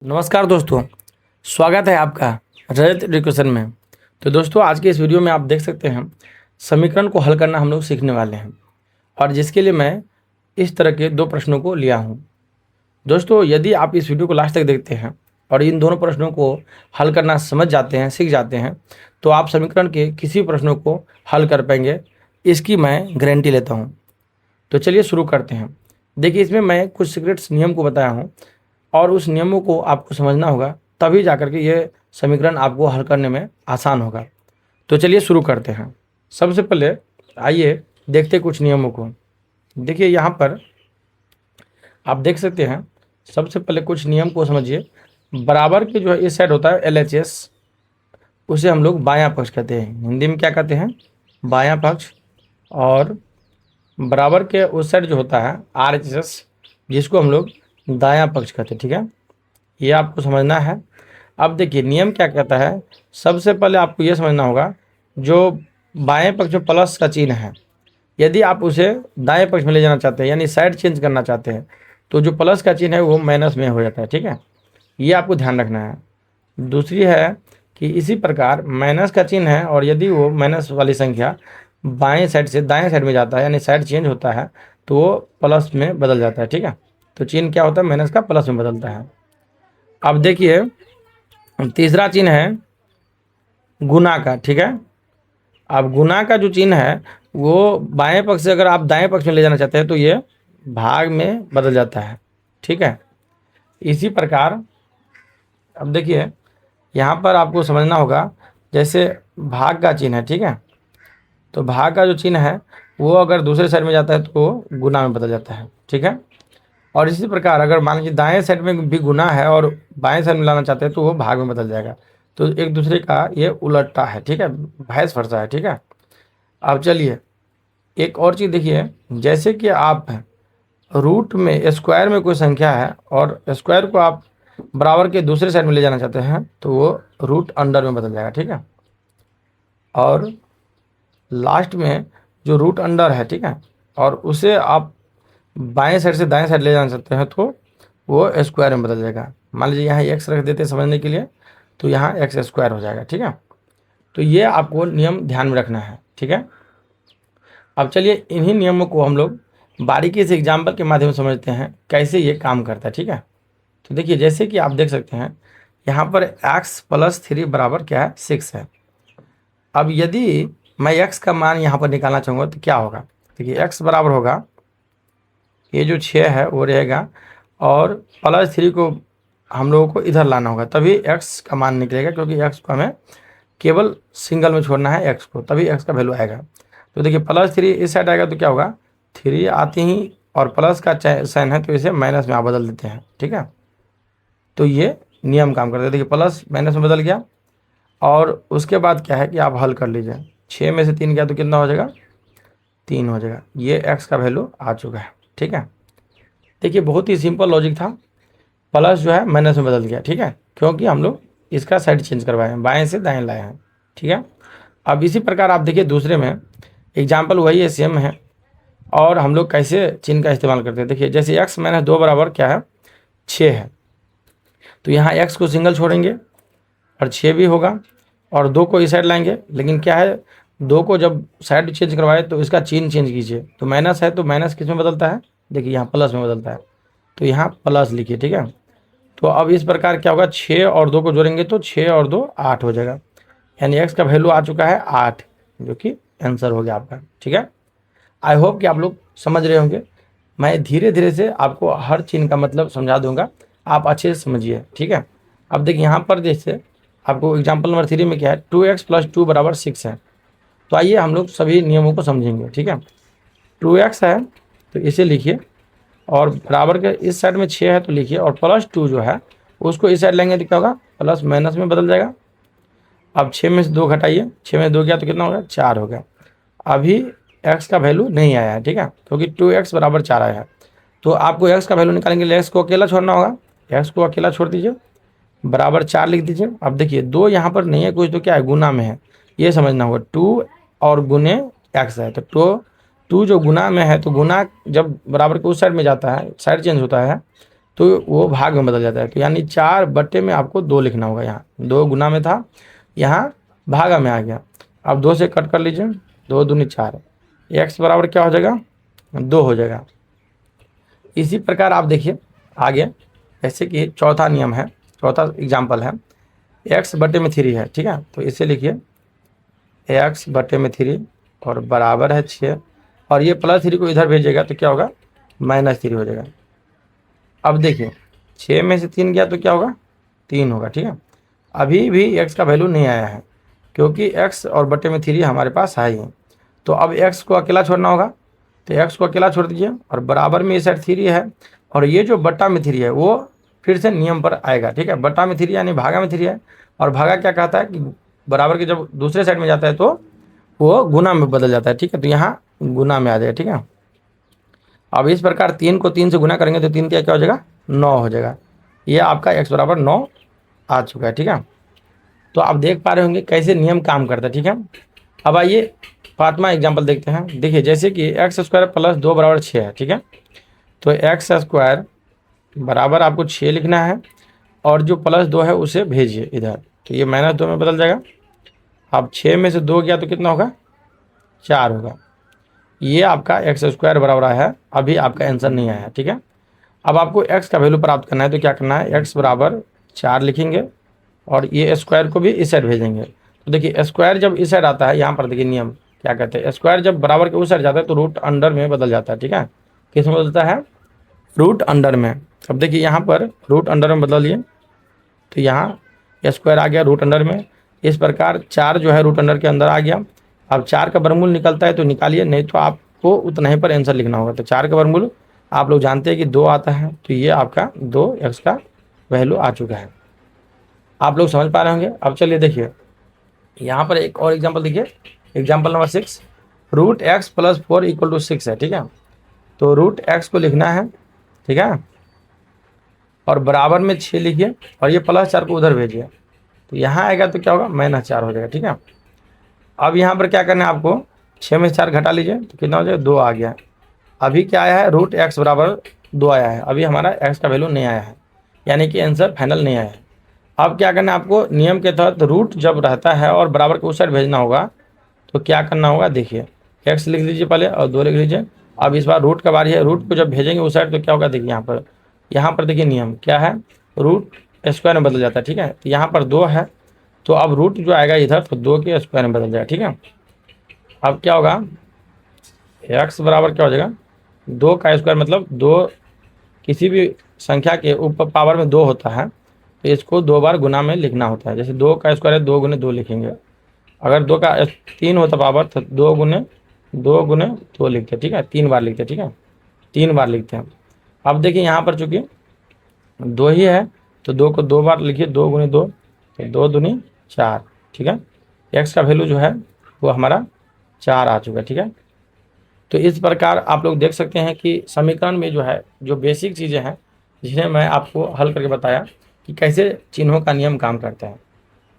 नमस्कार दोस्तों, स्वागत है आपका रजत एजुकेशन में। तो दोस्तों, आज के इस वीडियो में आप देख सकते हैं समीकरण को हल करना हम लोग सीखने वाले हैं, और जिसके लिए मैं इस तरह के दो प्रश्नों को लिया हूं। दोस्तों, यदि आप इस वीडियो को लास्ट तक देखते हैं और इन दोनों प्रश्नों को हल करना समझ जाते हैं, सीख जाते हैं, तो आप समीकरण के किसी प्रश्नों को हल कर पाएंगे, इसकी मैं गारंटी लेता हूँ। तो चलिए शुरू करते हैं। देखिए, इसमें मैं कुछ सीक्रेट्स नियम को बताया हूँ और उस नियमों को आपको समझना होगा, तभी जाकर के ये समीकरण आपको हल करने में आसान होगा। तो चलिए शुरू करते हैं। सबसे पहले आइए देखते हैं कुछ नियमों को। देखिए, यहाँ पर आप देख सकते हैं, सबसे पहले कुछ नियम को समझिए। बराबर के जो है इस साइड होता है LHS, उसे हम लोग बायां पक्ष कहते हैं। हिंदी में क्या कहते हैं? बायां पक्ष। और बराबर के उस साइड जो होता है RHS, जिसको हम लोग दायां पक्ष कहते हैं। ठीक है, ये आपको समझना है। अब देखिए, नियम क्या कहता है। सबसे पहले आपको ये समझना होगा, जो बाएं पक्ष में प्लस का चिन्ह है, यदि आप उसे दाएं पक्ष में ले जाना चाहते हैं, यानी साइड चेंज करना चाहते हैं, तो जो प्लस का चिन्ह है वो माइनस में हो जाता है। ठीक है, ये आपको ध्यान रखना है। दूसरी है कि इसी प्रकार माइनस का चिन्ह है, और यदि वो माइनस वाली संख्या बाएं साइड से दाएं साइड में जाता है, यानी साइड चेंज होता है, तो वो प्लस में बदल जाता है। ठीक है, तो चिन्ह क्या होता है? माइनस का प्लस में बदलता है। अब देखिए, तीसरा चिन्ह है गुना का। ठीक है, अब गुना का जो चिन्ह है वो बाएं पक्ष से अगर आप दाएं पक्ष में ले जाना चाहते हैं, तो ये भाग में बदल जाता है। ठीक है, इसी प्रकार अब देखिए, यहाँ पर आपको समझना होगा, जैसे भाग का चिन्ह है। ठीक है, तो भाग का जो चिन्ह है वो अगर दूसरे साइड में जाता है तो वो गुना में बदल जाता है। ठीक है, और इसी प्रकार अगर मान लीजिए दाएं साइड में भी गुना है और बाएं साइड में लाना चाहते हैं, तो वो भाग में बदल जाएगा। तो एक दूसरे का ये उलटता है। ठीक है, वाइस वर्सा है। ठीक है, अब चलिए एक और चीज़ देखिए। जैसे कि आप रूट में स्क्वायर में कोई संख्या है और स्क्वायर को आप बराबर के दूसरे साइड में ले जाना चाहते हैं, तो वो रूट अंडर में बदल जाएगा। ठीक है, और लास्ट में जो रूट अंडर है, ठीक है, और उसे आप बाएं साइड से दाएं साइड ले जाना चाहते हैं, तो वो स्क्वायर में बदल जाएगा। मान लीजिए यहाँ x रख देते हैं समझने के लिए, तो यहाँ x स्क्वायर हो जाएगा। ठीक है, तो ये आपको नियम ध्यान में रखना है। ठीक है, अब चलिए इन्हीं नियमों को हम लोग बारीकी से एग्जाम्पल के माध्यम से समझते हैं कैसे ये काम करता है। ठीक है, तो देखिए, जैसे कि आप देख सकते हैं, यहाँ पर x + 3 बराबर क्या है? 6 है। अब यदि मैं x का मान यहाँ पर निकालना चाहूँगा तो क्या होगा? देखिए, x बराबर होगा, ये जो 6 है वो रहेगा, और +3 को हम लोगों को इधर लाना होगा, तभी x का मान निकलेगा, क्योंकि x को हमें केवल सिंगल में छोड़ना है x को, तभी x का वैल्यू आएगा। तो देखिए, +3 इस साइड आएगा तो क्या होगा? 3 आते ही और प्लस का साइन है तो इसे माइनस में आप बदल देते हैं। ठीक है, तो ये नियम काम करता है। देखिए, प्लस माइनस में बदल गया, और उसके बाद क्या है कि आप हल कर लीजिए। 6 में से 3 गया तो कितना हो जाएगा? 3 हो जाएगा। ये x का वैल्यू आ चुका है। ठीक है, देखिए, बहुत ही सिंपल लॉजिक था। प्लस जो है माइनस में बदल गया। ठीक है, क्योंकि हम लोग इसका साइड चेंज करवाए हैं, बाएं से दाएं लाए हैं। ठीक है, अब इसी प्रकार आप देखिए दूसरे में एग्जाम्पल वही है, सेम है, और हम लोग कैसे चिन्ह का इस्तेमाल करते हैं। देखिए, जैसे x - 2 बराबर क्या है? 6 है, तो यहाँ x को सिंगल छोड़ेंगे और 6 भी होगा, और 2 को इस साइड लाएंगे। लेकिन क्या है, 2 को जब साइड चेंज करवाए तो इसका चिन्ह चेंज कीजिए। तो माइनस है तो माइनस किस में बदलता है? देखिए, यहाँ प्लस में बदलता है, तो यहाँ प्लस लिखिए। ठीक है, तो अब इस प्रकार क्या होगा? 6 और 2 को जोड़ेंगे तो 6 और 2 8 हो जाएगा, यानी x का वैल्यू आ चुका है 8, जो कि आंसर हो गया आपका। ठीक है, आई होप कि आप लोग समझ रहे होंगे। मैं धीरे धीरे से आपको हर चिन्ह का मतलब समझा दूंगा, आप अच्छे से समझिए। ठीक है, अब देखिए, यहाँ पर जैसे आपको एग्जाम्पल नंबर 3 में क्या है? 2x + 2 बराबर 6 है। तो आइए हम लोग सभी नियमों को समझेंगे। ठीक है, 2x है तो इसे लिखिए, और बराबर के इस साइड में 6 है तो लिखिए, और +2 जो है उसको इस साइड लेंगे तो क्या होगा? प्लस माइनस में बदल जाएगा। अब 6 में से 2 घटाइए, 6 में से 2 गया तो कितना हो गया? 4 हो गया। अभी x का वैल्यू नहीं आया है। ठीक है, क्योंकि 2x बराबर 4 आया है, तो आपको x का वैल्यू निकालेंगे के लिए x को अकेला छोड़ना होगा। x को अकेला छोड़ दीजिए, बराबर 4 लिख दीजिए। अब देखिए, 2 यहाँ पर नहीं है कुछ, तो क्या है? गुना में है, ये समझना होगा। 2 और गुने x है, तो 2 जो गुना में है, तो गुना जब बराबर के उस साइड में जाता है, साइड चेंज होता है, तो वो भाग में बदल जाता है। तो यानी 4 बटे में आपको 2 लिखना होगा। यहाँ 2 गुना में था, यहाँ भागा में आ गया। अब 2 से कट कर लीजिए, 2 दूनी 4, x बराबर क्या हो जाएगा, 2 हो जाएगा। इसी प्रकार आप देखिए आगे, जैसे कि चौथा नियम है, चौथा एग्जाम्पल है, x बटे में 3 है, ठीक है। तो इसे लिखिए x बटे में 3 और बराबर है 6, और ये +3 को इधर भेजेगा तो क्या होगा, -3 हो जाएगा। अब देखिए 6 में से 3 गया तो क्या होगा, 3 होगा, ठीक है। अभी भी x का वैल्यू नहीं आया है, क्योंकि x और बटे में 3 हमारे पास है ही। तो अब x को अकेला छोड़ना होगा, तो x को अकेला छोड़ दीजिए, और बराबर में इस साइड 3 है, और ये जो बट्टा में 3 है वो फिर से नियम पर आएगा, ठीक है। बट्टा में 3 यानी भागा में 3 है, और भागा क्या कहता है कि बराबर के जब दूसरे साइड में जाता है तो वो गुना में बदल जाता है, ठीक है। तो यहाँ गुना में आ जाएगा, ठीक है। अब इस प्रकार 3 को 3 से गुना करेंगे तो 3 क्या हो जाएगा, 9 हो जाएगा। ये आपका x बराबर 9 आ चुका है, ठीक है। तो आप देख पा रहे होंगे कैसे नियम काम करता है, ठीक है। अब आइए 5वां एग्जाम्पल देखते हैं। देखिए जैसे कि x² + 2 बराबर 6 है, ठीक है। तो x² बराबर आपको 6 लिखना है, और जो +2 है उसे भेजिए इधर, तो ये -2 में बदल जाएगा। अब 6 में से 2 गया तो कितना होगा, 4 होगा। ये आपका x² बराबर है, अभी आपका आंसर नहीं आया, ठीक है। अब आपको x का वैल्यू प्राप्त करना है, तो क्या करना है, x बराबर 4 लिखेंगे, और ये स्क्वायर को भी इस साइड भेजेंगे। तो देखिए स्क्वायर जब इस साइड आता है, यहाँ पर देखिए नियम क्या कहते हैं, स्क्वायर जब बराबर के उस साइड जाता है तो रूट अंडर में बदल जाता है, ठीक है। किस में बदलता है, रूट अंडर में। अब देखिए यहाँ पर रूट अंडर में बदलिए, तो यहाँ स्क्वायर आ गया रूट अंडर में। इस प्रकार 4 जो है रूट अंडर के अंदर आ गया। अब 4 का वर्गमूल निकलता है तो निकालिए, नहीं तो आपको उतना ही पर आंसर लिखना होगा। तो 4 का वर्गमूल आप लोग जानते हैं कि 2 आता है, तो ये आपका 2x का वैल्यू आ चुका है। आप लोग समझ पा रहे होंगे। अब चलिए देखिए यहाँ पर एक और एग्जाम्पल देखिए, एग्जाम्पल नंबर 6, √x + 4 = 6 है, ठीक है। तो √x को लिखना है, ठीक है, और बराबर में 6 लिखिए, और ये +4 को उधर भेजिए, तो यहाँ आएगा तो क्या होगा, -4 हो जाएगा, ठीक है। अब यहाँ पर क्या करना है आपको, 6 में से 4 घटा लीजिए तो कितना हो जाएगा, 2 आ गया। अभी क्या आया है, √x बराबर 2 आया है, अभी हमारा x का वैल्यू नहीं आया है, यानी कि आंसर फाइनल नहीं आया है। अब क्या करना है आपको, नियम के तहत रूट जब रहता है और बराबर के उस साइड भेजना होगा, तो क्या करना होगा, देखिए x लिख लीजिए पहले और 2 लिख लीजिए। अब इस बार रूट का बारी है, रूट को जब भेजेंगे उस साइड तो क्या होगा, देखिए यहाँ पर देखिए नियम क्या है, रूट स्क्वायर में बदल जाता है, ठीक है। तो यहाँ पर 2 है, तो अब रूट जो आएगा इधर तो 2 के स्क्वायर में बदल जाएगा, ठीक है। अब क्या होगा, x बराबर क्या हो जाएगा, 2 का स्क्वायर, मतलब 2 किसी भी संख्या के ऊपर पावर में 2 होता है तो इसको 2 बार गुना में लिखना होता है। जैसे 2 का स्क्वायर है, 2 × 2 लिखेंगे। अगर 2 का 3 होता पावर तो 2 × 2 लिखते हैं, ठीक है, 3 बार लिखते हैं, ठीक है, 3 बार लिखते हैं। अब देखिए यहाँ पर चूंकि 2 ही है तो 2 को 2 बार लिखिए, 2 × 2 तो 2 दूनी 4, ठीक है। x का वैल्यू जो है वो हमारा 4 आ चुका है, ठीक है। तो इस प्रकार आप लोग देख सकते हैं कि समीकरण में जो है, जो बेसिक चीज़ें हैं जिन्हें मैं आपको हल करके बताया कि कैसे चिन्हों का नियम काम करता है।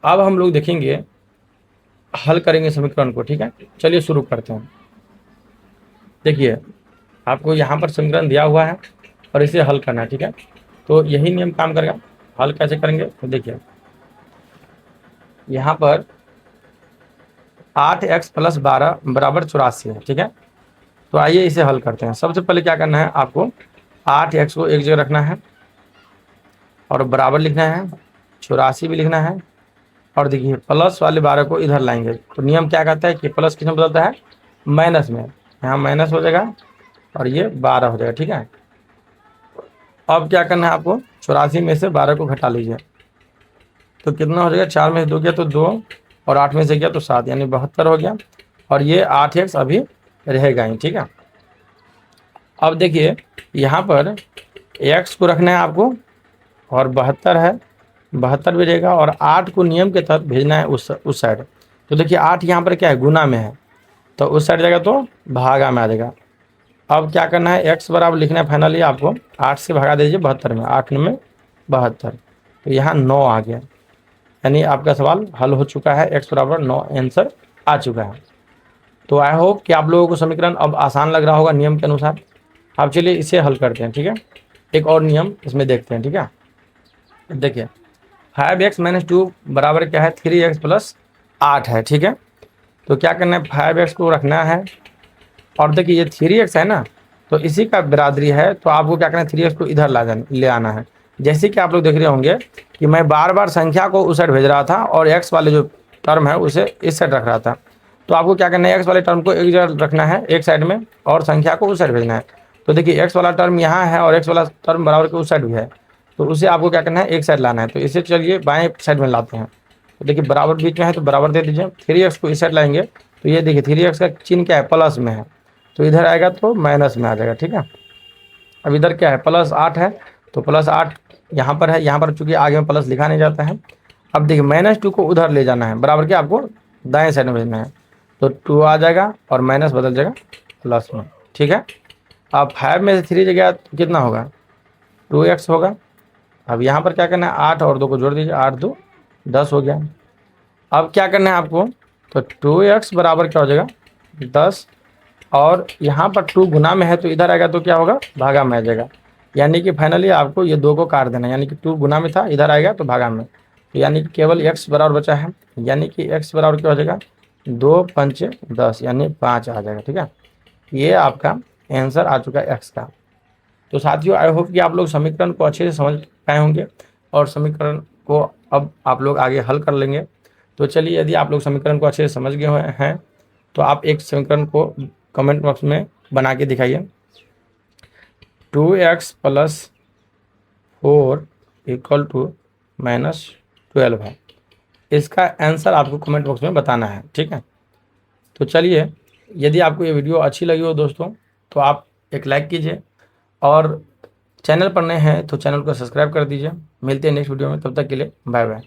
अब हम लोग देखेंगे, हल करेंगे समीकरण को, ठीक है। चलिए शुरू करते हैं। देखिए आपको यहाँ पर समीकरण दिया हुआ है और इसे हल करना है, ठीक है। तो यही नियम काम करेगा। हल कैसे करेंगे, तो देखिए यहाँ पर 8x + 12 बराबर 84 है, ठीक है। तो आइए इसे हल करते हैं। सबसे पहले क्या करना है आपको, 8x को एक जगह रखना है और बराबर लिखना है, 84 भी लिखना है, और देखिए प्लस वाले 12 को इधर लाएंगे। तो नियम क्या कहता है कि प्लस किस में बदलता है, माइनस में। यहाँ माइनस हो जाएगा और ये 12 हो जाएगा, ठीक है। अब क्या करना है आपको, 84 में से 12 को घटा लीजिए तो कितना हो जाएगा, 4 में से 2 गया तो 2, और 8 में से गया तो 7, यानी 72 हो गया। और ये 8x अभी रहेगा ही, ठीक है। अब देखिए यहाँ पर x को रखना है आपको, और 72 है, 72 भी रहेगा, और 8 को नियम के तहत भेजना है उस साइड। तो देखिए 8 यहाँ पर क्या है, गुना में है, तो उस साइड जाएगा तो भागा में आ जाएगा। अब क्या करना है, x बराबर लिखना है फाइनली आपको, 8 से भगा दीजिए 72 में, 8 में 72, तो यहाँ 9 आ गया, यानी आपका सवाल हल हो चुका है। x बराबर 9 आंसर आ चुका है। तो आई होप कि आप लोगों को समीकरण अब आसान लग रहा होगा नियम के अनुसार। अब चलिए इसे हल करते हैं, ठीक है। एक और नियम इसमें देखते हैं, ठीक है। देखिए 5x - 2 बराबर क्या है, 3x + 8 है, ठीक है। तो क्या करना है, 5x को रखना है, और देखिए ये 3x है ना, तो इसी का बिरादरी है, तो आपको क्या करना है, 3x को इधर ले आना है। जैसे कि आप लोग देख रहे होंगे कि मैं बार बार संख्या को उस साइड भेज रहा था और x वाले जो टर्म है उसे इस साइड रख रहा था। तो आपको क्या करना है, x वाले टर्म को एक जगह रखना है एक साइड में, और संख्या को उस साइड भेजना है। तो देखिए x वाला टर्म यहाँ है और x वाला टर्म बराबर के उस साइड भी है, तो उसे आपको क्या करना है, एक साइड लाना है। तो इसे चलिए बाएं साइड में लाते हैं। तो देखिए बराबर बीच में है तो बराबर दे दीजिए, 3x को इस साइड लाएंगे तो ये देखिए 3x का चिन्ह क्या है, प्लस में है, तो इधर आएगा तो माइनस में आ जाएगा, ठीक है। अब इधर क्या है, +8 है, तो +8 यहाँ पर है, यहाँ पर चूंकि आगे में प्लस लिखा नहीं जाता है। अब देखिए -2 को उधर ले जाना है, बराबर क्या आपको दाएं साइड में भेजना है, तो 2 आ जाएगा और माइनस बदल जाएगा प्लस में, ठीक है। अब 5 में से 3 जगह तो कितना होगा, 2x होगा। अब यहाँ पर क्या करना है, 8 और 2 को जोड़ दीजिए, 8 2 10 हो गया। अब क्या करना है आपको, तो 2x बराबर क्या हो जाएगा 10, और यहाँ पर 2 गुना में है तो इधर आएगा तो क्या होगा, भागा में आ जाएगा। यानी कि फाइनली आपको ये 2 को काट देना है, यानी कि 2 गुना में था, इधर आएगा तो भागा में, तो यानी कि केवल x बराबर बचा है, यानी कि x बराबर क्या हो जाएगा, 2 5 10, यानी 5 आ जाएगा, ठीक है। ये आपका आंसर आ चुका है x का। तो साथियों आई होप कि आप लोग समीकरण को अच्छे से समझ पाए होंगे और समीकरण को अब आप लोग आगे हल कर लेंगे। तो चलिए, यदि आप लोग समीकरण को अच्छे से समझ गए हुए हैं तो आप एक समीकरण को कमेंट बॉक्स में बना के दिखाइए। 2x + 4 = -12 है, इसका आंसर आपको कमेंट बॉक्स में बताना है, ठीक है। तो चलिए, यदि आपको ये वीडियो अच्छी लगी हो दोस्तों तो आप एक लाइक कीजिए, और चैनल पर नए हैं तो चैनल को सब्सक्राइब कर दीजिए। मिलते हैं नेक्स्ट वीडियो में, तब तक के लिए बाय बाय।